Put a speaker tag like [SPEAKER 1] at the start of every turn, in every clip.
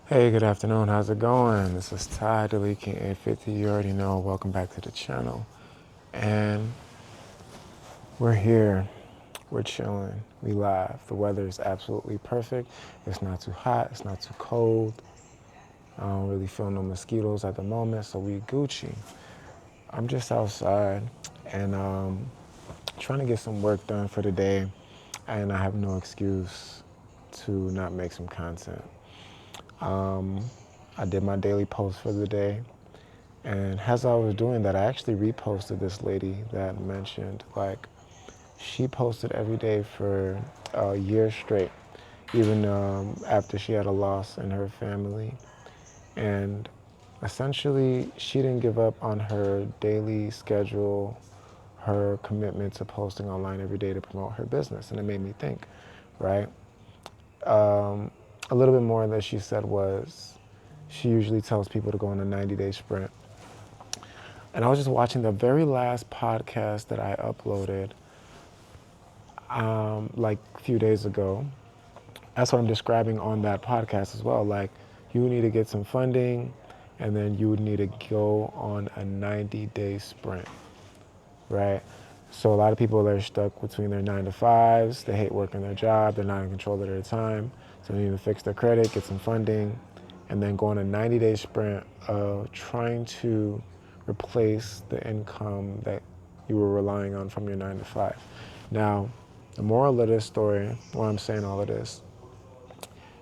[SPEAKER 1] Hey, good afternoon. How's it going? This is Ty, Deleteking 850. You already know. Welcome back to the channel. And we're here. We're chilling. We live. The weather is absolutely perfect. It's not too hot. It's not too cold. I don't really feel no mosquitoes at the moment, so we Gucci. I'm just outside and trying to get some work done for the day, and I have no excuse to not make some content. I did my daily post for the day. And as I was doing that, I actually reposted this lady that mentioned, like, she posted every day for a year straight, even after she had a loss in her family. And essentially, she didn't give up on her daily schedule, her commitment to posting online every day to promote her business. And it made me think, right? A little bit more that she said was she usually tells people to go on a 90-day sprint. And I was just watching the very last podcast that I uploaded like a few days ago. That's what I'm describing on that podcast as well. Like, you need to get some funding, and then you would need to go on a 90-day sprint, right? So a lot of people are stuck between their 9 to 5s. They hate working their job. They're not in control of their time. So they need to fix their credit, get some funding, and then go on a 90-day sprint of trying to replace the income that you were relying on from your 9 to 5. Now, the moral of this story, why I'm saying all of this,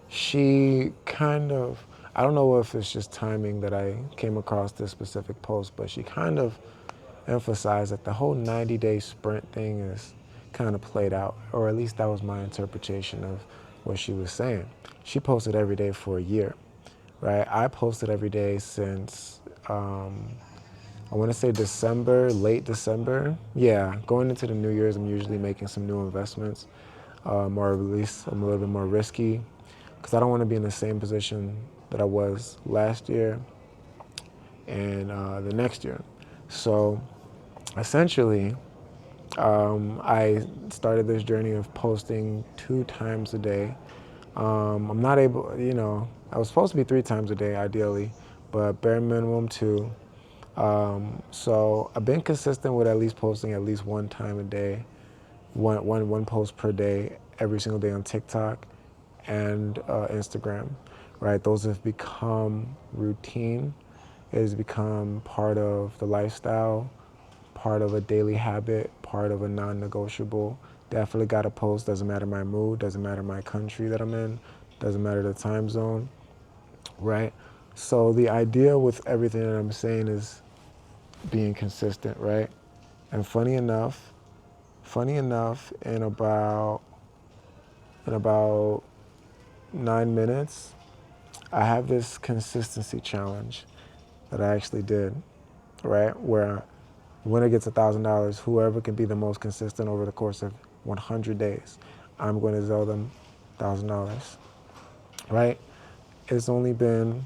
[SPEAKER 1] she kind of, I don't know if it's just timing that I came across this specific post, but she kind of emphasized that the whole 90-day sprint thing is kind of played out, or at least that was my interpretation of what she was saying. She posted every day for a year, right? I posted every day since, I want to say December, late December. Yeah, going into the New Year's, I'm usually making some new investments, or at least I'm a little bit more risky, because I don't want to be in the same position that I was last year and the next year. So essentially, I started this journey of posting 2 times a day. I'm not able, I was supposed to be 3 times a day ideally, but bare minimum 2. So I've been consistent with at least posting at least 1 time a day, one post per day, every single day on TikTok and Instagram, right? Those have become routine. It has become part of the lifestyle, part of a daily habit, part of a non-negotiable. Definitely got to post. Doesn't matter my mood, doesn't matter my country that I'm in, doesn't matter the time zone, right? So the idea with everything that I'm saying is being consistent, right? And funny enough, in about 9 minutes, I have this consistency challenge that I actually did, right? Where winner gets $1,000. Whoever can be the most consistent over the course of 100 days, I'm going to sell them $1,000, right? It's only been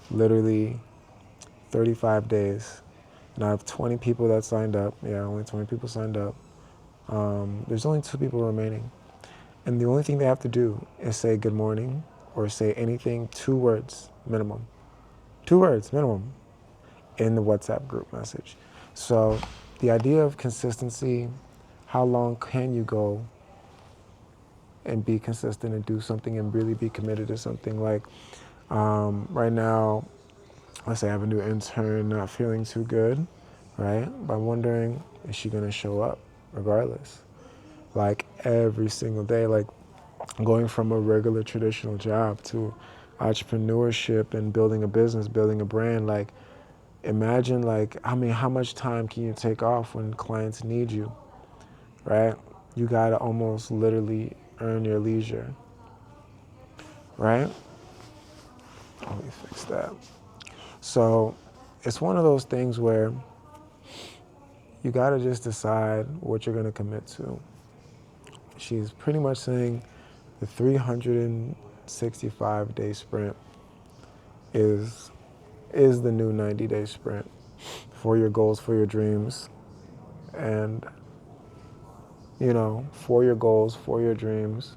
[SPEAKER 1] literally 35 days, and I have 20 people that signed up. Yeah, only 20 people signed up. There's only 2 people remaining. And the only thing they have to do is say good morning or say anything, 2 words minimum. 2 words minimum in the WhatsApp group message. So the idea of consistency, how long can you go and be consistent and do something and really be committed to something? Like right now, let's say I have a new intern not feeling too good, right? But I'm wondering, is she gonna show up regardless? Like every single day, like going from a regular traditional job to entrepreneurship and building a business, building a brand. Like, imagine, like, I mean, how much time can you take off when clients need you, right? You gotta almost literally earn your leisure, right? Let me fix that. So it's one of those things where you gotta just decide what you're gonna commit to. She's pretty much saying the 365-day sprint is the new 90-day sprint for your goals, for your dreams, and for your goals, for your dreams,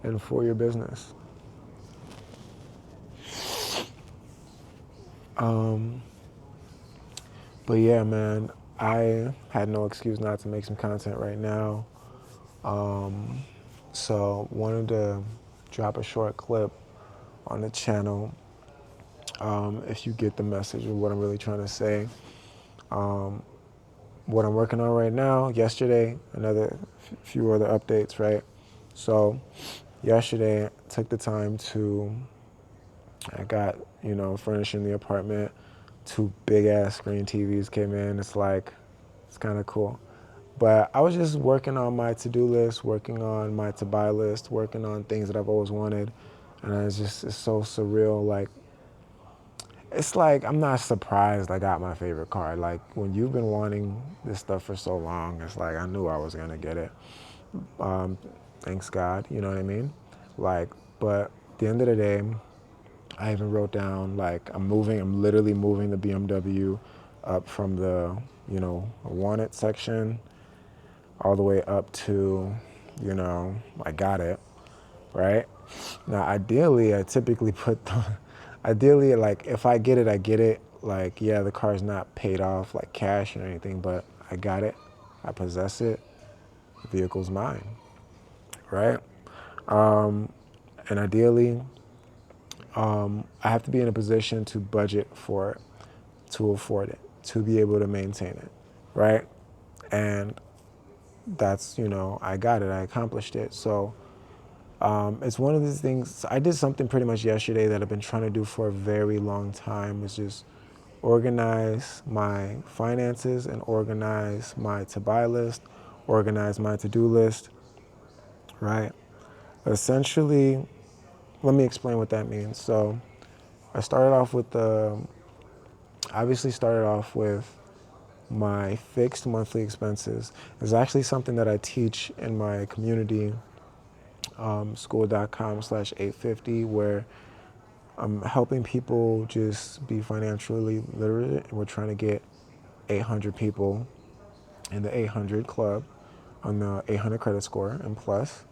[SPEAKER 1] and for your business. Um, but yeah, man, I had no excuse not to make some content right now. Um, so wanted to drop a short clip on the channel. If you get the message of what I'm really trying to say. Um, what I'm working on right now, yesterday, another few other updates, right? So yesterday, I took the time to, I got, furnishing the apartment. Two big ass screen TVs came in. It's kind of cool. But I was just working on my to-do list, working on my to-buy list, working on things that I've always wanted. And it's so surreal. It's like I'm not surprised I got my favorite car. Like when you've been wanting this stuff for so long, it's like I knew I was gonna get it. Um, Thanks God, you know what I mean? But at the end of the day, I even wrote down I'm literally moving the BMW up from the, wanted section all the way up to, I got it, right? Now, ideally, I typically ideally, like, if I get it, I get it. Like, yeah, the car's not paid off, like cash or anything, but I got it. I possess it. The vehicle's mine, right? Um, and ideally, I have to be in a position to budget for it, to afford it, to be able to maintain it, right? And that's, I got it. I accomplished it. So it's one of these things. I did something pretty much yesterday that I've been trying to do for a very long time. Is just organize my finances and organize my to-buy list, organize my to-do list, right? Essentially, let me explain what that means. So I started off with obviously started off with my fixed monthly expenses. It's actually something that I teach in my community, school.com/850, where I'm helping people just be financially literate. And we're trying to get 800 people in the 800 club on the 800 credit score and plus,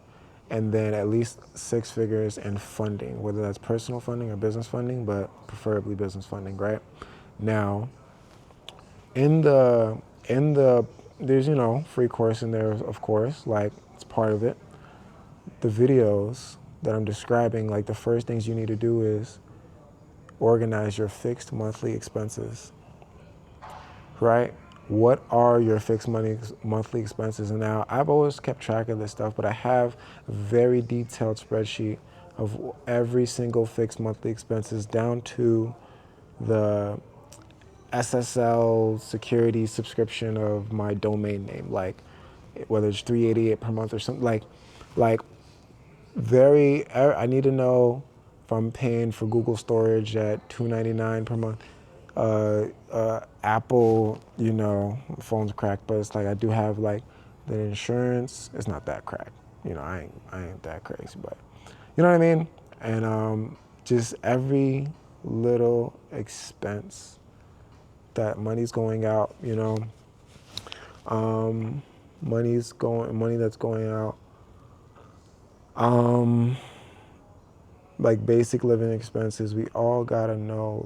[SPEAKER 1] and then at least six figures in funding, whether that's personal funding or business funding, but preferably business funding, right? Now, in the in the there's free course in there, of course, like it's part of it. The videos that I'm describing, like the first things you need to do is organize your fixed monthly expenses, right? What are your fixed monthly expenses? And now I've always kept track of this stuff, but I have a very detailed spreadsheet of every single fixed monthly expenses down to the SSL security subscription of my domain name, like whether it's 388 per month or something like I need to know if I'm paying for Google storage at $299 per month. Apple, phone's cracked, but it's like I do have like the insurance. It's not that cracked, I ain't that crazy, but you know what I mean. And just every little expense that money's going out, money that's going out. Um, like basic living expenses, we all gotta know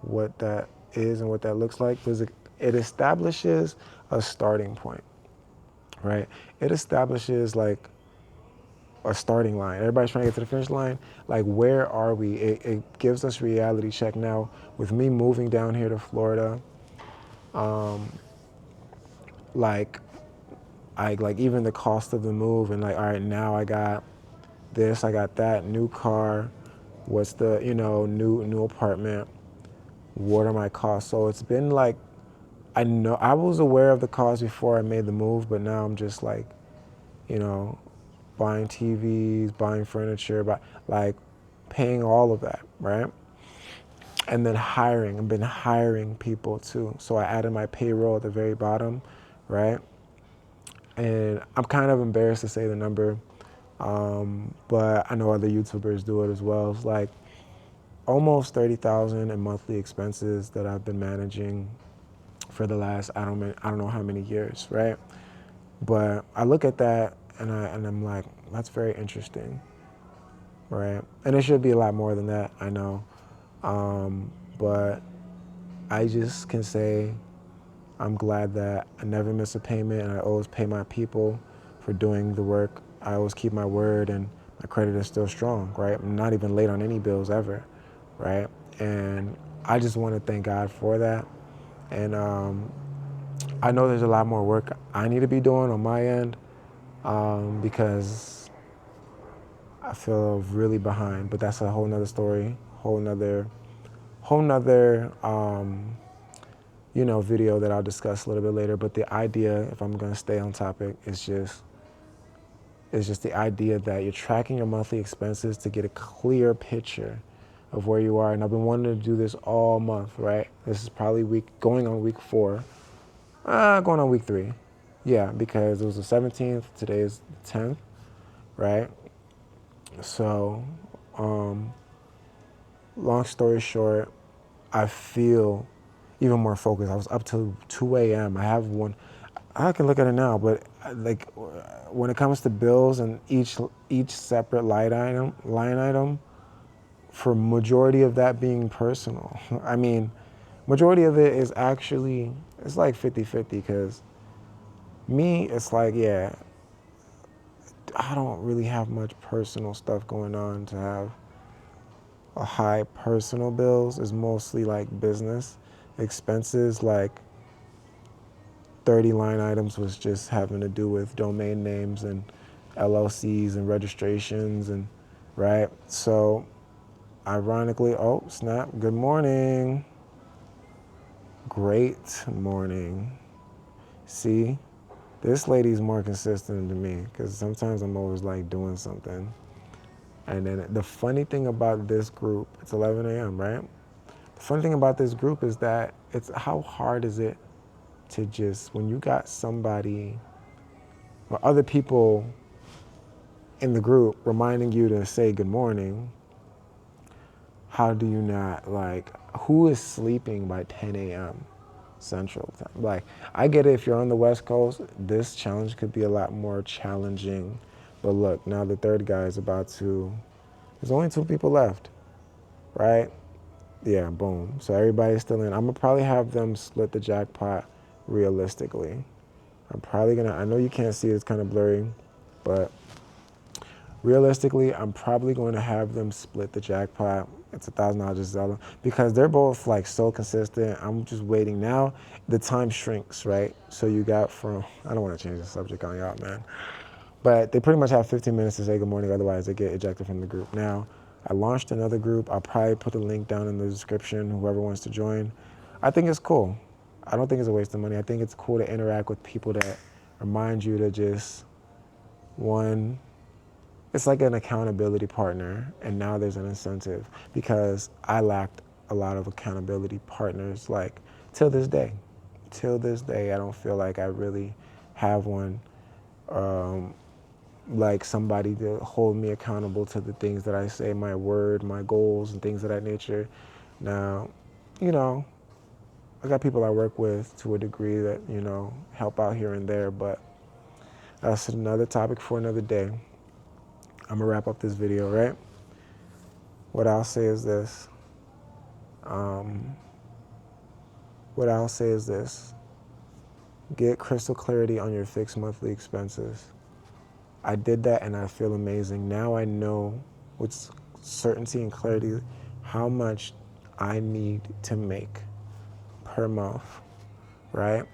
[SPEAKER 1] what that is and what that looks like, because it establishes a starting point, right? It establishes like a starting line. Everybody's trying to get to the finish line. Like, where are we? It gives us reality check. Now, with me moving down here to Florida, like, like even the cost of the move and like, all right, now I got this, I got that, new car, what's the, new apartment, what are my costs? So it's been like, I know I was aware of the cost before I made the move, but now I'm just like, you know, buying TVs, buying furniture, but like paying all of that, right? And then hiring. I've been hiring people too. So I added my payroll at the very bottom, right? And I'm kind of embarrassed to say the number, but I know other YouTubers do it as well. It's like almost 30,000 in monthly expenses that I've been managing for the last I don't know how many years, right? But I look at that and I'm like, that's very interesting. right? And it should be a lot more than that, I know. But I just can say I'm glad that I never miss a payment and I always pay my people for doing the work. I always keep my word and my credit is still strong, right? I'm not even late on any bills ever, right? And I just want to thank God for that. And I know there's a lot more work I need to be doing on my end because I feel really behind, but that's a whole nother story, whole nother video that I'll discuss a little bit later. But the idea, if I'm gonna stay on topic, is just the idea that you're tracking your monthly expenses to get a clear picture of where you are. And I've been wanting to do this all month, right? This is probably going on week 4, going on week 3. Yeah, because it was the 17th, today is the 10th, right? So, long story short, I feel even more focused. I was up till 2 a.m. I can look at it now, but like when it comes to bills and each separate line item, for majority of that being personal. I mean, majority of it is actually, it's like 50-50 because me, it's like, yeah, I don't really have much personal stuff going on to have a high personal bills. It's mostly like business expenses, like 30 line items was just having to do with domain names and LLCs and registrations and right. So ironically, oh snap, good morning. Great morning. See, this lady's more consistent than me because sometimes I'm always like doing something. And then the funny thing about this group, it's 11 a.m., right? The funny thing about this group is that it's how hard is it to just, when you got somebody or other people in the group reminding you to say good morning, how do you not, like, who is sleeping by 10 a.m. Central Time? Like, I get it if you're on the West Coast, this challenge could be a lot more challenging. But look, now the third guy is there's only 2 people left, right? Yeah, boom. So everybody's still in. I'm gonna probably have them split the jackpot realistically. I know you can't see it, it's kind of blurry, but realistically, I'm probably going to have them split the jackpot. It's $1,000 just Zella because they're both like so consistent. I'm just waiting now. The time shrinks, right? So you got I don't want to change the subject on y'all, man. But they pretty much have 15 minutes to say good morning, otherwise they get ejected from the group. Now, I launched another group. I'll probably put the link down in the description, whoever wants to join. I think it's cool. I don't think it's a waste of money. I think it's cool to interact with people that remind you to just, one, it's like an accountability partner, and now there's an incentive because I lacked a lot of accountability partners, like till this day. Till this day, I don't feel like I really have one. Like somebody to hold me accountable to the things that I say, my word, my goals, and things of that nature. Now, you know, I got people I work with to a degree that, help out here and there, but that's another topic for another day. I'm gonna wrap up this video, right? What I'll say is this. What I'll say is this. Get crystal clarity on your fixed monthly expenses. I did that and I feel amazing. Now I know with certainty and clarity how much I need to make per month, right?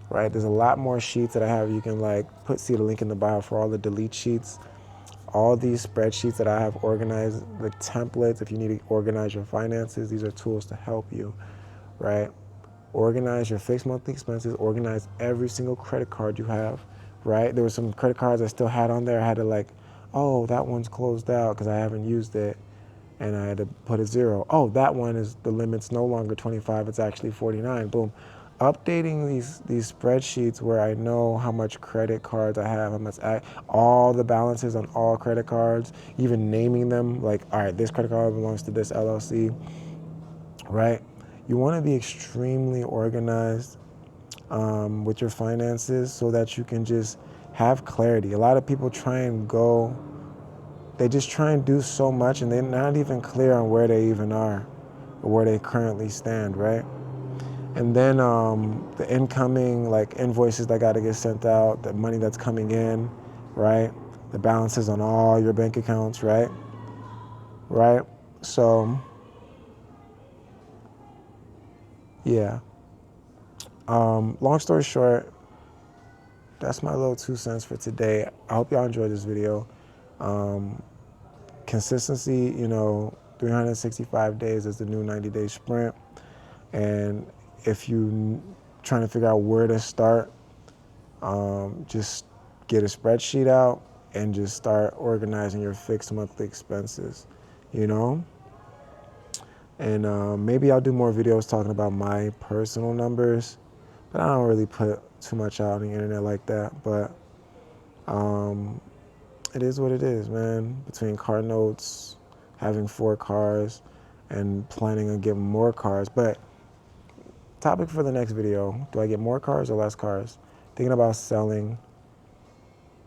[SPEAKER 1] Right? There's a lot more sheets that I have. You can see the link in the bio for all the delete sheets. All these spreadsheets that I have organized, the templates, if you need to organize your finances, these are tools to help you, right? Organize your fixed monthly expenses, organize every single credit card you have, right? There were some credit cards I still had on there. I had to oh, that one's closed out because I haven't used it. And I had to put a 0. Oh, that one is, the limit's no longer 25, it's actually 49. Boom. Updating these spreadsheets where I know how much credit cards I have, all the balances on all credit cards, even naming them, like, all right, this credit card belongs to this LLC, right? You want to be extremely organized with your finances so that you can just have clarity. A lot of people they just try and do so much, and they're not even clear on where they even are or where they currently stand, right? And then the incoming like invoices that got to get sent out, the money that's coming in, right? The balances on all your bank accounts, right? Right? So, yeah. Long story short, that's my little 2 cents for today. I hope y'all enjoyed this video. Consistency, 365 days is the new 90-day sprint. And if you trying to figure out where to start, just get a spreadsheet out and just start organizing your fixed monthly expenses, you know? And maybe I'll do more videos talking about my personal numbers, but I don't really put too much out on the internet like that. But it is what it is, man. Between car notes, having 4 cars, and planning on getting more cars. But topic for the next video, do I get more cars or less cars? Thinking about selling,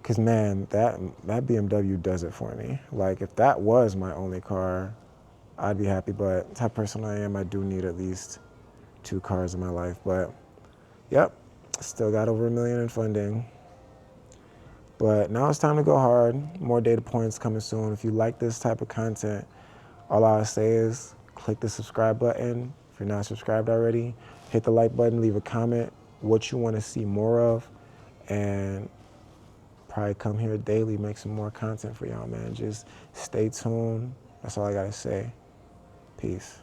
[SPEAKER 1] because man, that BMW does it for me. Like if that was my only car, I'd be happy, but the type of person I am, I do need at least 2 cars in my life. But yep, still got over $1 million in funding. But now it's time to go hard. More data points coming soon. If you like this type of content, all I'll say is click the subscribe button. If you're not subscribed already, hit the like button, leave a comment what you want to see more of, and probably come here daily, make some more content for y'all, man. Just stay tuned. That's all I got to say. Peace.